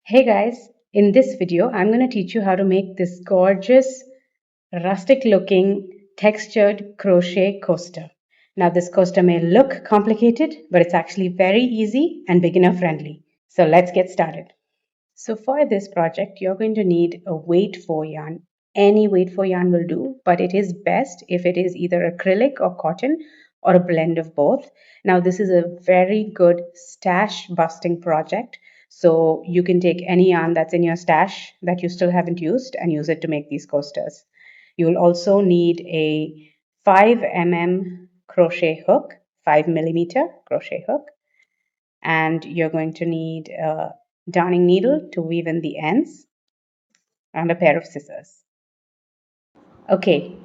Hey guys, in this video I'm going to teach you how to make this gorgeous rustic looking textured crochet coaster. Now this coaster may look complicated, but it's actually very easy and beginner friendly. So let's get started. So for this project you're going to need a weight 4 yarn. Any weight 4 yarn will do, but it is best if it is either acrylic or cotton or a blend of both. Now this is a very good stash busting project. So you can take any yarn that's in your stash that you still haven't used and use it to make these coasters. You'll also need a 5 mm crochet hook, 5 mm crochet hook, and you're going to need a darning needle to weave in the ends and a pair of scissors. Okay,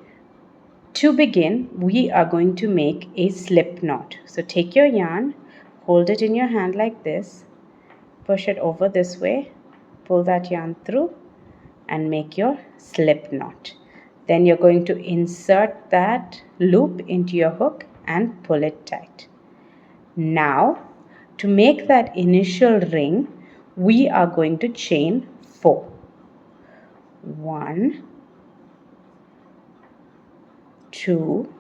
to begin, we are going to make a slip knot. So take your yarn, hold it in your hand like this, push it over this way, pull that yarn through and make your slip knot. Then you're going to insert that loop into your hook and pull it tight. Now, to make that initial ring, we are going to chain 4. 1, 2,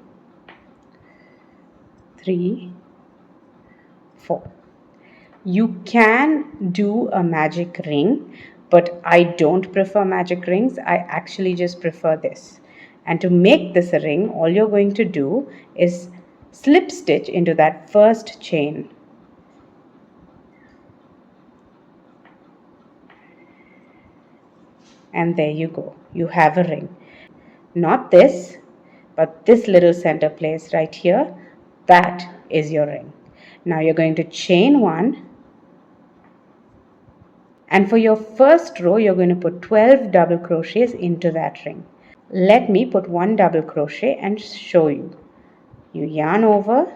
3, 4. You can do a magic ring, but I don't prefer magic rings. I actually just prefer this. And to make this a ring, all you're going to do is slip stitch into that first chain. And there you go. You have a ring. Not this, but this little center place right here, that is your ring. Now you're going to chain 1. And for your first row, you're going to put 12 double crochets into that ring. Let me put 1 double crochet and show you. You yarn over,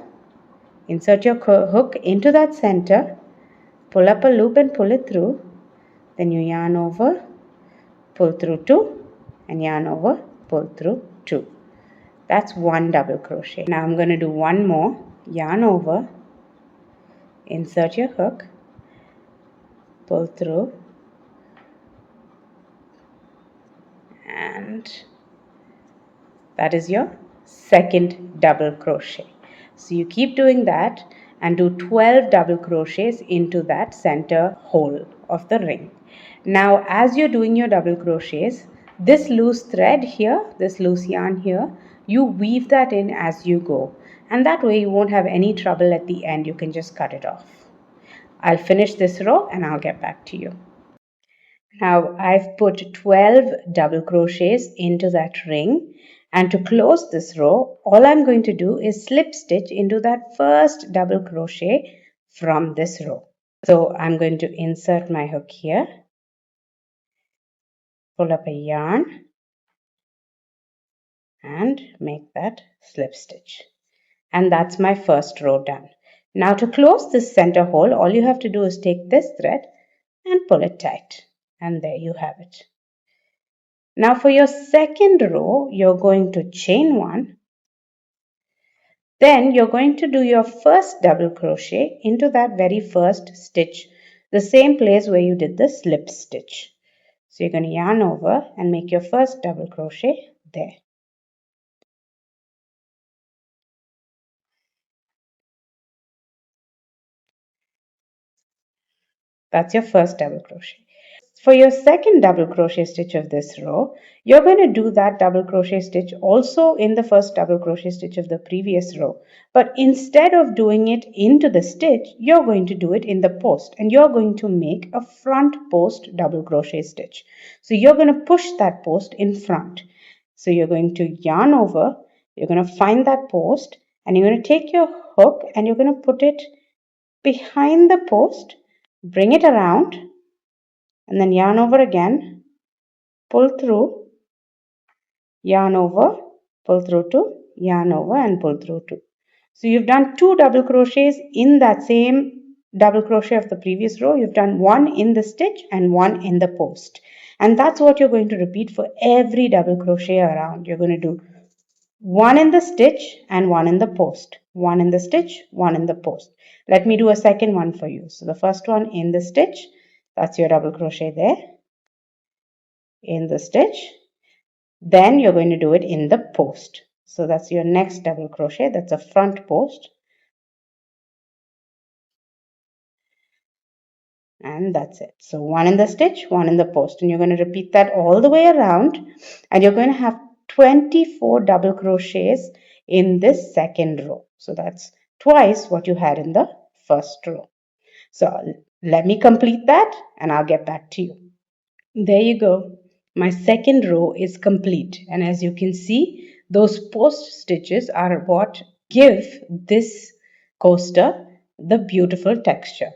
insert your hook into that center, pull up a loop and pull it through. Then you yarn over, pull through 2, and yarn over, pull through 2. That's 1 double crochet. Now I'm going to do one more. Yarn over, insert your hook, pull through, and that is your second double crochet. So you keep doing that and do 12 double crochets into that center hole of the ring. Now as you're doing your double crochets, this loose thread here, this loose yarn here, you weave that in as you go, and that way you won't have any trouble at the end. You can just cut it off. I'll finish this row and I'll get back to you. Now I've put 12 double crochets into that ring, and to close this row all I'm going to do is slip stitch into that first double crochet from this row. So I'm going to insert my hook here, pull up a yarn and make that slip stitch, and that's my first row done. Now to close this center hole, all you have to do is take this thread and pull it tight, and there you have it. Now for your second row, you're going to chain 1. Then you're going to do your first double crochet into that very first stitch, the same place where you did the slip stitch. So you're going to yarn over and make your first double crochet there. That's your first double crochet. For your second double crochet stitch of this row, you're going to do that double crochet stitch also in the first double crochet stitch of the previous row. But instead of doing it into the stitch, you're going to do it in the post, and you're going to make a front post double crochet stitch. So you're going to push that post in front. So you're going to yarn over, you're going to find that post, and you're going to take your hook and you're going to put it behind the post, bring it around, and then yarn over again, pull through, yarn over, pull through 2, yarn over and pull through 2. So you've done 2 double crochets in that same double crochet of the previous row. You've done 1 in the stitch and 1 in the post, and that's what you're going to repeat for every double crochet around. You're going to do 1 in the stitch and 1 in the post, 1 in the stitch, 1 in the post. Let me do a second one for you. So the first one in the stitch, That's your double crochet there in the stitch. Then you're going to do it in the post. So that's your next double crochet. That's a front post. And that's it. So one in the stitch, one in the post, and you're going to repeat that all the way around, and you're going to have 24 double crochets in this second row. So that's twice what you had in the first row. So let me complete that and I'll get back to you. There you go. My second row is complete, and as you can see, those post stitches are what give this coaster the beautiful texture.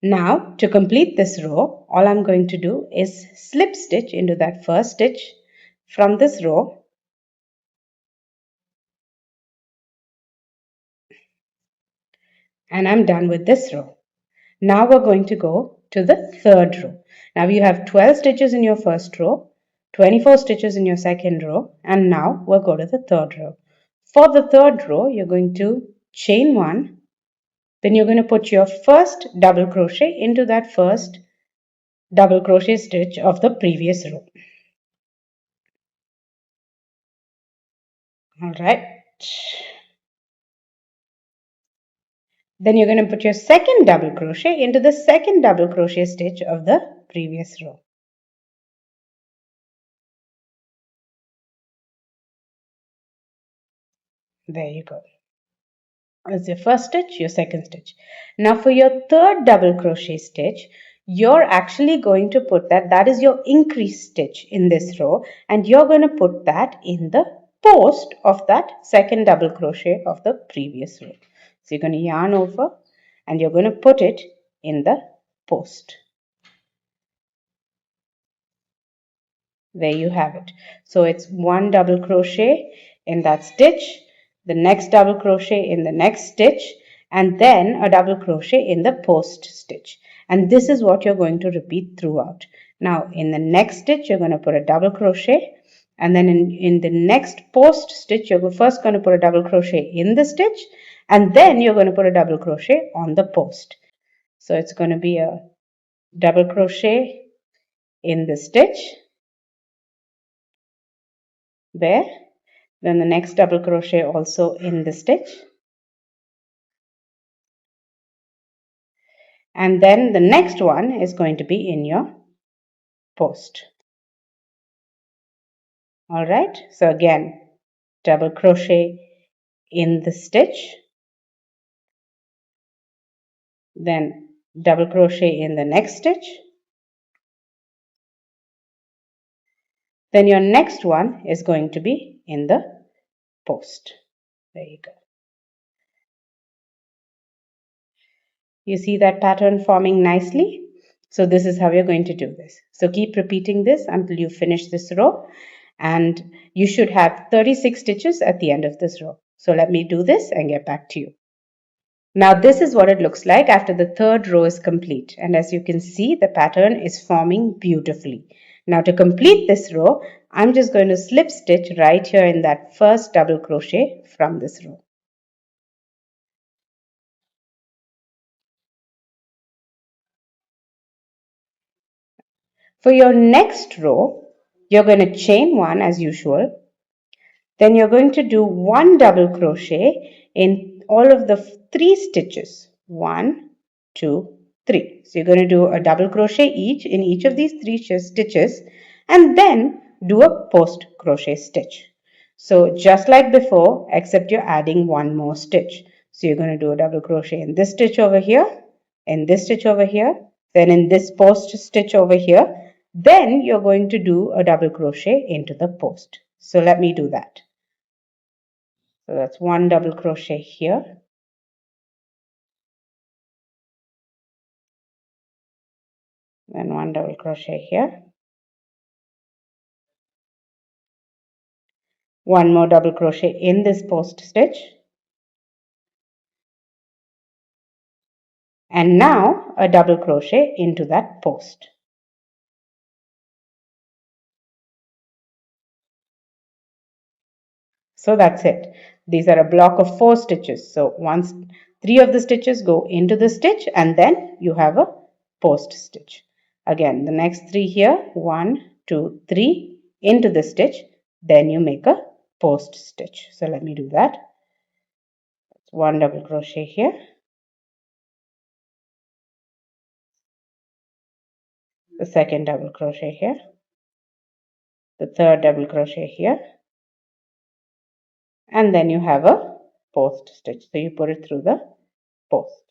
Now, to complete this row, all I'm going to do is slip stitch into that first stitch from this row, and I'm done with this row. Now we're going to go to the third row. Now you have 12 stitches in your first row, 24 stitches in your second row, and now we'll go to the third row. For the third row, you're going to chain one, then you're going to put your first double crochet into that first double crochet stitch of the previous row. All right. Then you're going to put your second double crochet into the second double crochet stitch of the previous row. There you go. That's your first stitch, your second stitch. Now for your third double crochet stitch, you're actually going to put that is your increase stitch in this row, and you're going to put that in the post of that second double crochet of the previous row. So you're going to yarn over and you're going to put it in the post. There you have it. So it's one double crochet in that stitch, the next double crochet in the next stitch, and then a double crochet in the post stitch. And this is what you're going to repeat throughout. Now in the next stitch, you're going to put a double crochet, and then in the next post stitch, you're first going to put a double crochet in the stitch, and then you're going to put a double crochet on the post. So it's going to be a double crochet in the stitch there, then the next double crochet also in the stitch, and then the next one is going to be in your post. All right, so again, double crochet in the stitch, then double crochet in the next stitch, then your next one is going to be in the post. There you go. You see that pattern forming nicely? So this is how you're going to do this. So keep repeating this until you finish this row, and you should have 36 stitches at the end of this row. So let me do this and get back to you. Now this is what it looks like after the third row is complete, and as you can see, the pattern is forming beautifully. Now to complete this row, I'm just going to slip stitch right here in that first double crochet from this row. For your next row, you're going to chain one as usual. Then you're going to do one double crochet in all of the three stitches. 1, 2, 3. So you're going to do a double crochet each in each of these three stitches, and then do a post crochet stitch. So just like before, except you're adding one more stitch. So you're going to do a double crochet in this stitch over here, in this stitch over here, then in this post stitch over here. Then you're going to do a double crochet into the post. So let me do that. So that's one double crochet here. Then one double crochet here. One more double crochet in this post stitch. And now a double crochet into that post. So that's it. These are a block of 4 stitches. So once 3 of the stitches go into the stitch, and then you have a post stitch. Again, the next 3 here, 1, 2, 3 into the stitch, then you make a post stitch. So let me do that. 1 double crochet here, the second double crochet here, the third double crochet here, and then you have a post stitch. So you put it through the post.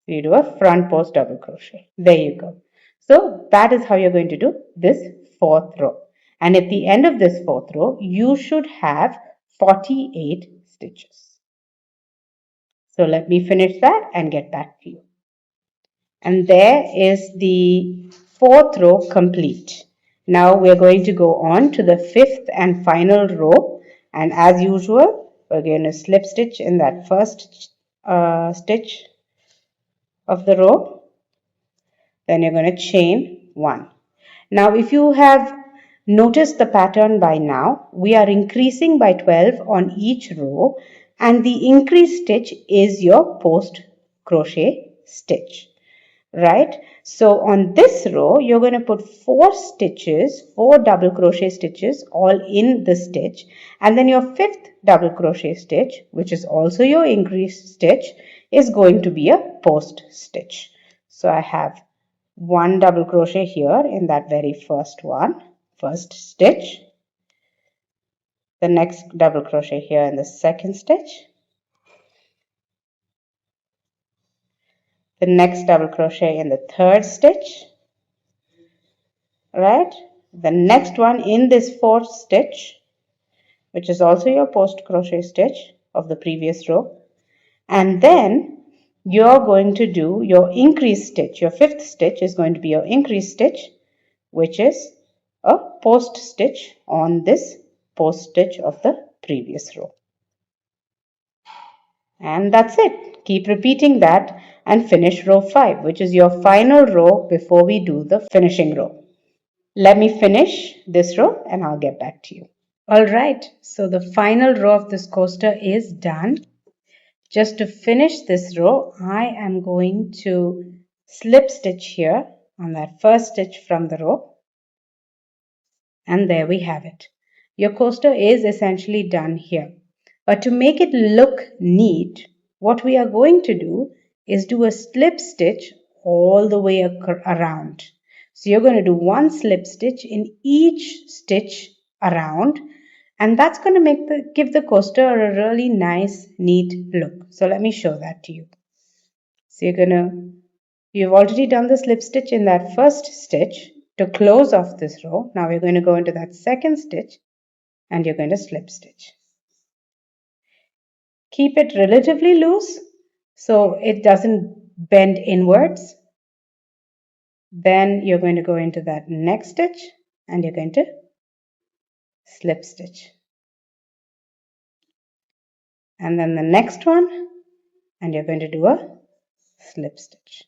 So you do a front post double crochet. There you go. So that is how you're going to do this fourth row. And at the end of this fourth row, you should have 48 stitches. So let me finish that and get back to you. And there is the fourth row complete. Now we're going to go on to the fifth and final row, and as usual we're going to slip stitch in that first stitch of the row, then you're going to chain 1. Now if you have noticed the pattern by now, we are increasing by 12 on each row, and the increased stitch is your post crochet stitch. Right? So on this row, you're going to put 4 stitches, 4 double crochet stitches all in the stitch, and then your fifth double crochet stitch, which is also your increased stitch, is going to be a post stitch. So I have 1 double crochet here in that very first one, first stitch, the next double crochet here in the second stitch, the next double crochet in the third stitch, right? The next one in this fourth stitch, which is also your post crochet stitch of the previous row, and then you're going to do your increased stitch. Your fifth stitch is going to be your increased stitch, which is a post stitch on this post stitch of the previous row. And that's it. Keep repeating that and finish row 5, which is your final row before we do the finishing row. Let me finish this row and I'll get back to you. Alright, so the final row of this coaster is done. Just to finish this row, I am going to slip stitch here on that first stitch from the row. And there we have it. Your coaster is essentially done here. But to make it look neat, what we are going to do is do a slip stitch all the way around. So you're going to do 1 slip stitch in each stitch around, and that's going to give the coaster a really nice, neat look. So let me show that to you. So you've already done the slip stitch in that first stitch to close off this row. Now we're going to go into that second stitch and you're going to slip stitch. Keep it relatively loose so it doesn't bend inwards. Then you're going to go into that next stitch and you're going to slip stitch. And then the next one, and you're going to do a slip stitch.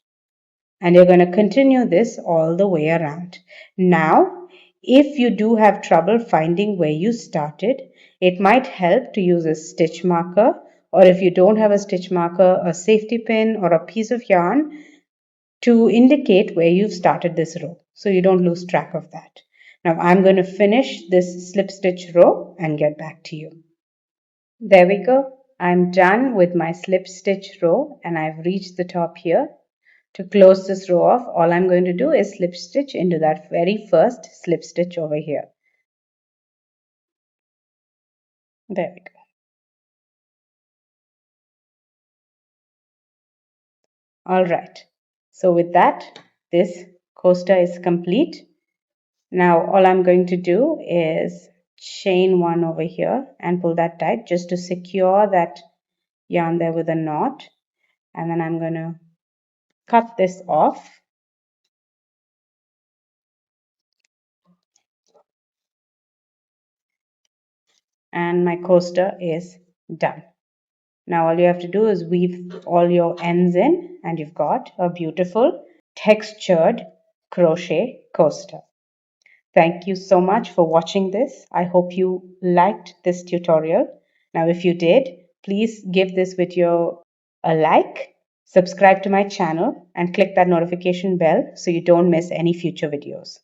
And you're going to continue this all the way around. Now, if you do have trouble finding where you started, it might help to use a stitch marker, or if you don't have a stitch marker, a safety pin or a piece of yarn to indicate where you've started this row, so you don't lose track of that. Now I'm going to finish this slip stitch row and get back to you. There we go. I'm done with my slip stitch row and I've reached the top here. To close this row off, all I'm going to do is slip stitch into that very first slip stitch over here. There we go. All right. So with that, this coaster is complete. Now all I'm going to do is chain 1 over here and pull that tight just to secure that yarn there with a knot. And then I'm going to cut this off. And my coaster is done. Now all you have to do is weave all your ends in and you've got a beautiful textured crochet coaster. Thank you so much for watching this. I hope you liked this tutorial. Now if you did, please give this video a like Subscribe to my channel and click that notification bell so you don't miss any future videos.